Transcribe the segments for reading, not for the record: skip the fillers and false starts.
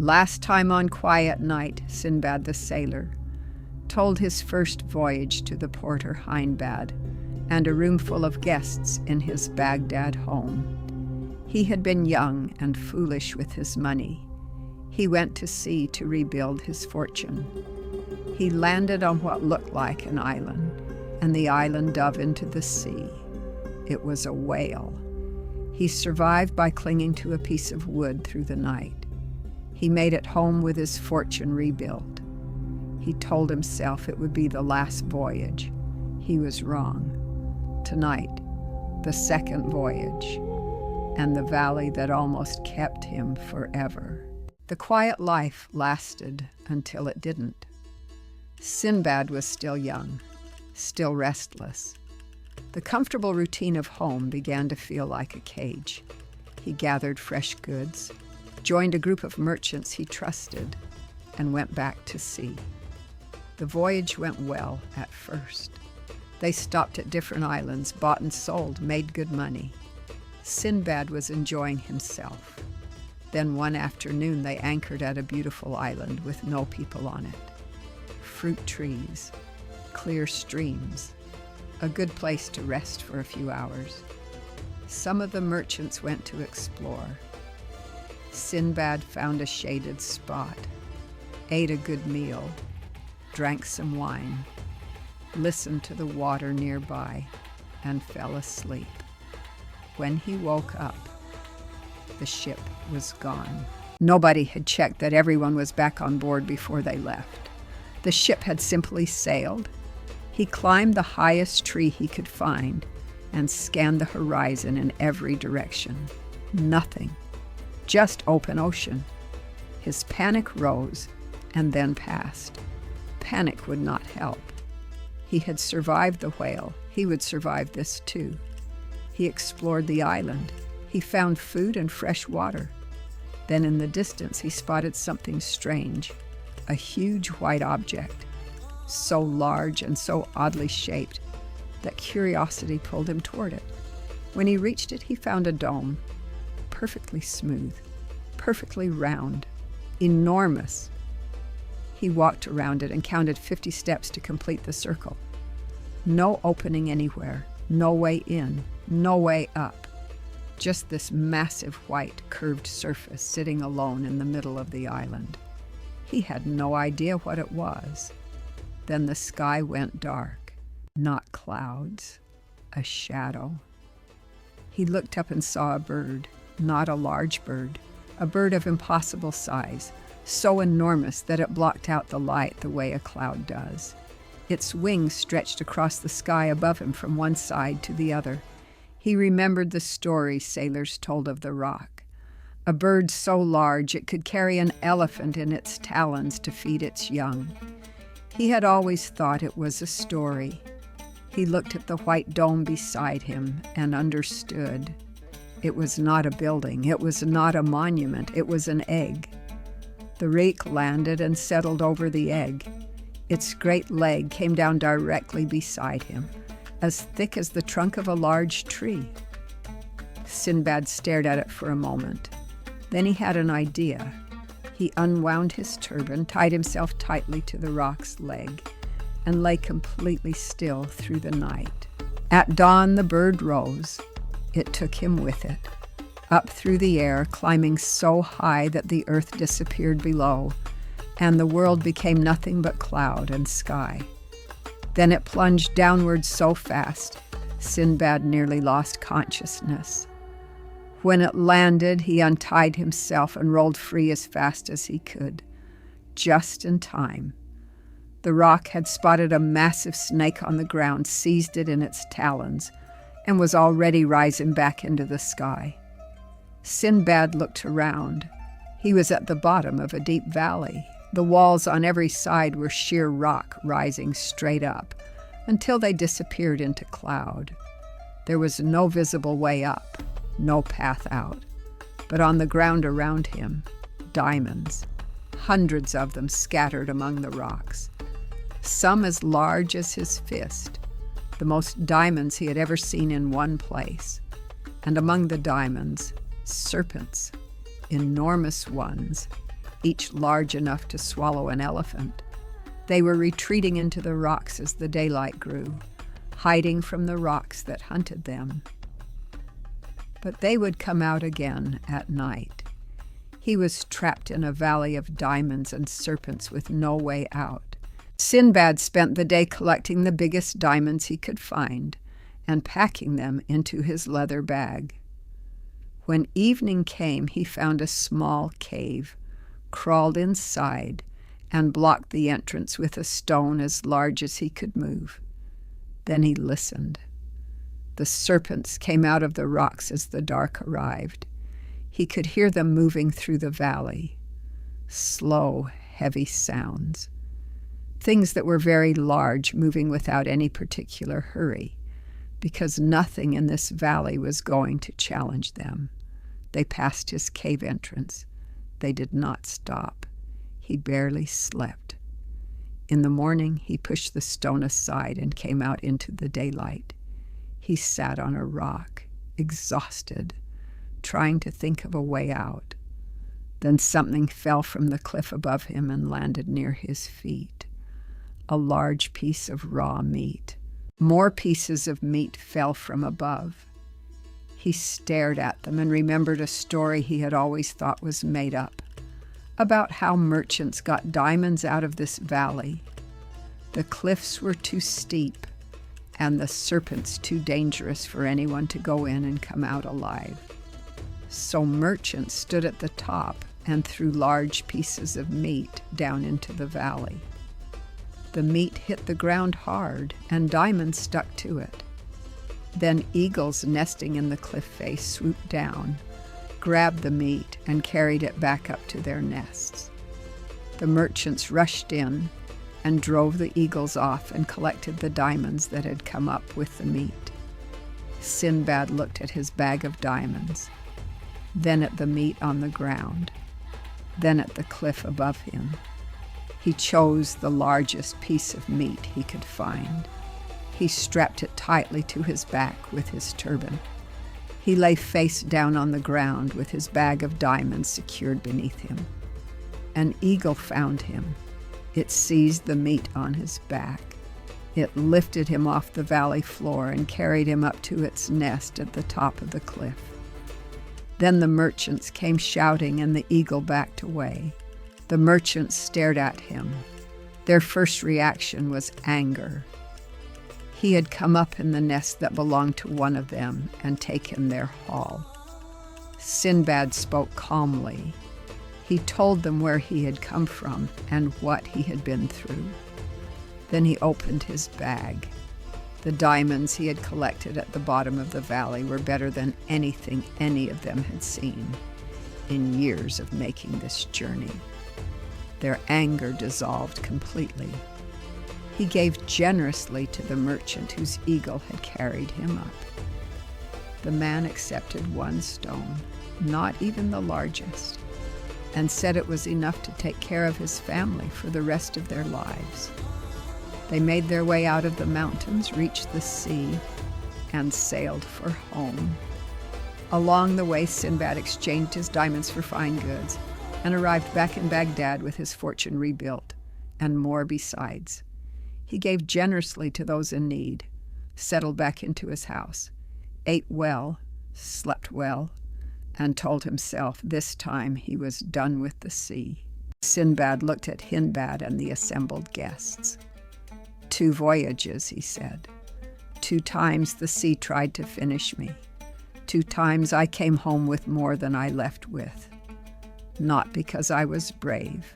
Last time on quiet night, Sinbad the sailor told his first voyage to the porter Sinbad and a roomful of guests in his Baghdad home. He had been young and foolish with his money. He went to sea to rebuild his fortune. He landed on what looked like an island, and the island dove into the sea. It was a whale. He survived by clinging to a piece of wood through the night. He made it home with his fortune rebuilt. He told himself it would be the last voyage. He was wrong. Tonight, the second voyage, and the valley that almost kept him forever. The quiet life lasted until it didn't. Sinbad was still young, still restless. The comfortable routine of home began to feel like a cage. He gathered fresh goods, joined a group of merchants he trusted, and went back to sea. The voyage went well at first. They stopped at different islands, bought and sold, made good money. Sinbad was enjoying himself. Then one afternoon they anchored at a beautiful island with no people on it. Fruit trees, clear streams, a good place to rest for a few hours. Some of the merchants went to explore. Sinbad found a shaded spot, ate a good meal, drank some wine, listened to the water nearby, and fell asleep. When he woke up, the ship was gone. Nobody had checked that everyone was back on board before they left. The ship had simply sailed. He climbed the highest tree he could find and scanned the horizon in every direction. Nothing. Just open ocean. His panic rose and then passed. Panic would not help. He had survived the whale. He would survive this too. He explored the island. He found food and fresh water. Then in the distance he spotted something strange, a huge white object, so large and so oddly shaped that curiosity pulled him toward it. When he reached it, he found a dome, perfectly smooth, perfectly round, enormous. He walked around it and counted 50 steps to complete the circle. No opening anywhere, no way in, no way up. Just this massive white curved surface sitting alone in the middle of the island. He had no idea what it was. Then the sky went dark. Not clouds, a shadow. He looked up and saw a bird, not a large bird, a bird of impossible size, so enormous that it blocked out the light the way a cloud does. Its wings stretched across the sky above him from one side to the other. He remembered the story sailors told of the rock. A bird so large it could carry an elephant in its talons to feed its young. He had always thought it was a story. He looked at the white dome beside him and understood. It was not a building. It was not a monument. It was an egg. The rake landed and settled over the egg. Its great leg came down directly beside him, as thick as the trunk of a large tree. Sinbad stared at it for a moment. Then he had an idea. He unwound his turban, tied himself tightly to the rock's leg, and lay completely still through the night. At dawn, the bird rose. It took him with it, up through the air, climbing so high that the earth disappeared below, and the world became nothing but cloud and sky. Then it plunged downward so fast, Sinbad nearly lost consciousness. When it landed, he untied himself and rolled free as fast as he could, just in time. The rock had spotted a massive snake on the ground, seized it in its talons, and was already rising back into the sky. Sinbad looked around. He was at the bottom of a deep valley. The walls on every side were sheer rock rising straight up until they disappeared into cloud. There was no visible way up, no path out. But on the ground around him, diamonds, hundreds of them scattered among the rocks, some as large as his fist, the most diamonds he had ever seen in one place. And among the diamonds, serpents, enormous ones, each large enough to swallow an elephant. They were retreating into the rocks as the daylight grew, hiding from the rocks that hunted them. But they would come out again at night. He was trapped in a valley of diamonds and serpents with no way out. Sinbad spent the day collecting the biggest diamonds he could find and packing them into his leather bag. When evening came, he found a small cave, crawled inside, and blocked the entrance with a stone as large as he could move. Then he listened. The serpents came out of the rocks as the dark arrived. He could hear them moving through the valley. Slow, heavy sounds. Things that were very large, moving without any particular hurry, because nothing in this valley was going to challenge them. They passed his cave entrance. They did not stop. He barely slept. In the morning, he pushed the stone aside and came out into the daylight. He sat on a rock, exhausted, trying to think of a way out. Then something fell from the cliff above him and landed near his feet. A large piece of raw meat. More pieces of meat fell from above. He stared at them and remembered a story he had always thought was made up, about how merchants got diamonds out of this valley. The cliffs were too steep, and the serpents too dangerous for anyone to go in and come out alive. So merchants stood at the top and threw large pieces of meat down into the valley. The meat hit the ground hard, and diamonds stuck to it. Then eagles nesting in the cliff face swooped down, grabbed the meat, and carried it back up to their nests. The merchants rushed in and drove the eagles off and collected the diamonds that had come up with the meat. Sinbad looked at his bag of diamonds, then at the meat on the ground, then at the cliff above him. He chose the largest piece of meat he could find. He strapped it tightly to his back with his turban. He lay face down on the ground with his bag of diamonds secured beneath him. An eagle found him. It seized the meat on his back. It lifted him off the valley floor and carried him up to its nest at the top of the cliff. Then the merchants came shouting, and the eagle backed away. The merchants stared at him. Their first reaction was anger. He had come up in the nest that belonged to one of them and taken their haul. Sinbad spoke calmly. He told them where he had come from and what he had been through. Then he opened his bag. The diamonds he had collected at the bottom of the valley were better than anything any of them had seen in years of making this journey. Their anger dissolved completely. He gave generously to the merchant whose eagle had carried him up. The man accepted one stone, not even the largest, and said it was enough to take care of his family for the rest of their lives. They made their way out of the mountains, reached the sea, and sailed for home. Along the way, Sinbad exchanged his diamonds for fine goods and arrived back in Baghdad with his fortune rebuilt, and more besides. He gave generously to those in need, settled back into his house, ate well, slept well, and told himself this time he was done with the sea. Sinbad looked at Sindbad and the assembled guests. 2 voyages, he said. 2 times the sea tried to finish me. 2 times I came home with more than I left with. Not because I was brave,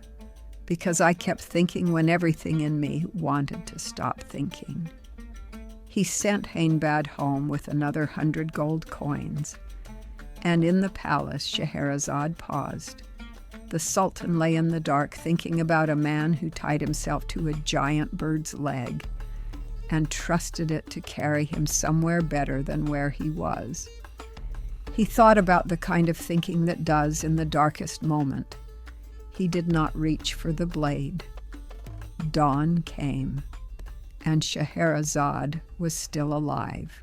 because I kept thinking when everything in me wanted to stop thinking. He sent Sindbad home with another 100 gold coins, and in the palace Scheherazade paused. The Sultan lay in the dark thinking about a man who tied himself to a giant bird's leg and trusted it to carry him somewhere better than where he was. He thought about the kind of thinking that does in the darkest moment. He did not reach for the blade. Dawn came, and Scheherazade was still alive.